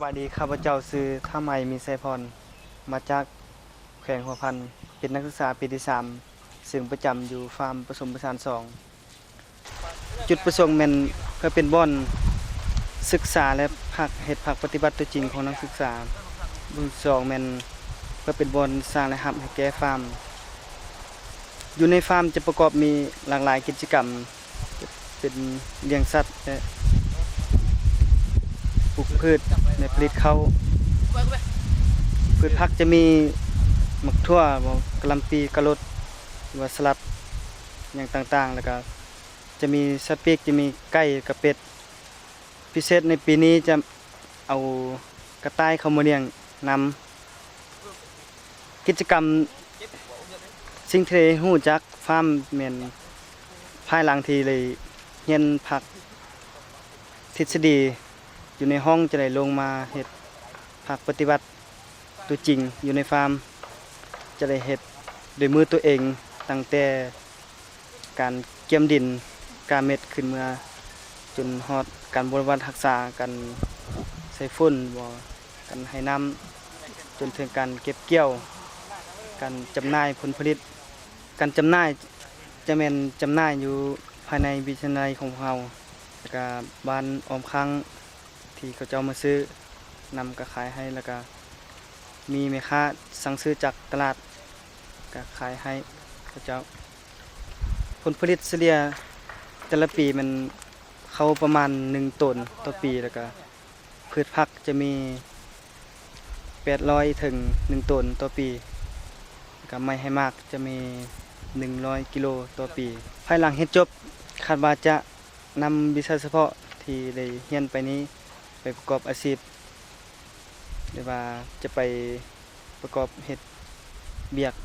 บายดีข้าพเจ้าชื่อท่าไมมีไซพรมาจากแขวงหัวพันเป็นนักศึกษาปีที่3ซึ่งประจำอยู่ฟาร์มผสมผสาน2จุดประสงค์แม่นเพื่อเป็นบ่อนศึกษาและภาคปฏิบัติตัวจริงของนักศึกษาบุญ2แม่นเพื่อเป็นบ่อนสร้างและรับให้แก่ฟาร์มอยู่ในฟาร์มจะประกอบมีหลากหลายกิจกรรมเป็นเลี้ยงสัตว์และปลูกพืชในผลิตข้าวพืชผักจะมีหมักทั่วกะหล่ำปีกะรดหรือว่าสลัดอย่างต่างๆแล้วก็จะมีสเปีกจะมีไก่กับเป็ดพิเศษในปีนี้จะเอากระต่ายเข้ามาเลี้ยงนำกิจกรรมสิ่งที่ฮู้จักฟาร์มแม่นภายหลังที่เลยเรียนผักทฤษฎีอยู่ในห้องจะได้ลงมาเฮ็ดผักปฏิบัติตัวจริงอยู่ในฟาร์มจะได้เฮ็ดด้วยมือตัวเองตั้งแต่การเกี่ยมดินการเม็ดขึ้นเมื่อจนฮอดการบริวารรักษาการใส่ฝุ่นบ่การให้น้ำจนถึงการเก็บเกี่ยวการจำหน่ายผลผลิตการจำหน่ายจะแม่นจำหน่ายอยู่ภายในวิทยาลัยของเราแล้วก็บ้านออมค้างที่เขาเจ้ามาซื้อนำก็ขายให้แล้วก็มีแม่ค้าสั่งซื้อจากตลาดก็ขายให้เขาเจ้าผลผลิตเฉลี่ยแต่ละปีมันเข้าประมาณ1 ตันต่อปีแล้วก็พืชผักจะมี800ถึง1 ตันต่อปีก็ไม่ให้มากจะมี100 กิโลต่อปีภายหลังเฮ็ดจบคาดว่าจะนำวิชาเฉพาะที่ได้เรียนไปนี้ไปประกอบอาชีพหรือว่าจะไปประกอบเฮ็ดเบียก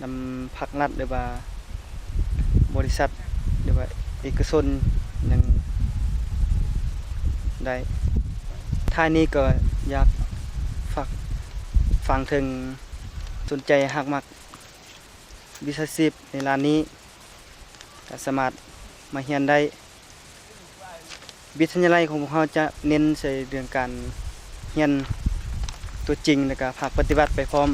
นำภาครัฐหรือว่าบริษัทหรือว่าเอกชนยังได้ท้ายนี้ก็อยากฟังถึงสนใจหักมักวิชาชีพในร้านนี้ก็สามารถมาเรียนได้วิทยาลัยของพวกเราจะเน้นใส่เรื่องการเรียนตัวจริงแล้วก็ภาคปฏิบัติไปพร้อม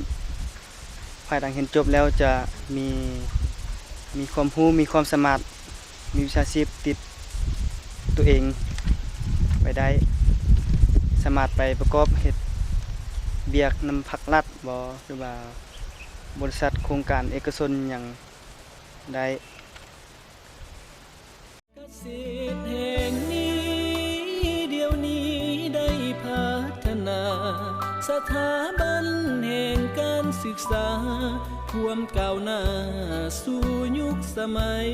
ภายหลังเรียนจบแล้วจะมีความรู้มีความสามารถมีวิชาชีพติดตัวเองไปได้สามารถไปประกอบเฮ็ดเบียกนำภาครัฐบ่หรือว่าบริษัทโครงการเอกชนอย่างได้ เกษตรแห่งนี้เดี๋ยวนี้ได้พัฒนาสถาบันแห่งการศึกษาความก้าวหน้าสู่ยุคสมัย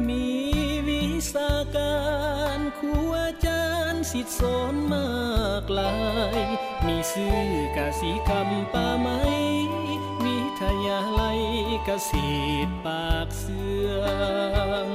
มีวิชาการครูอาจารย์ศิษย์สอนมากลายมีสื่อกสิกรรมป่าไม้วิทยาลัยเกษตรปากเสือง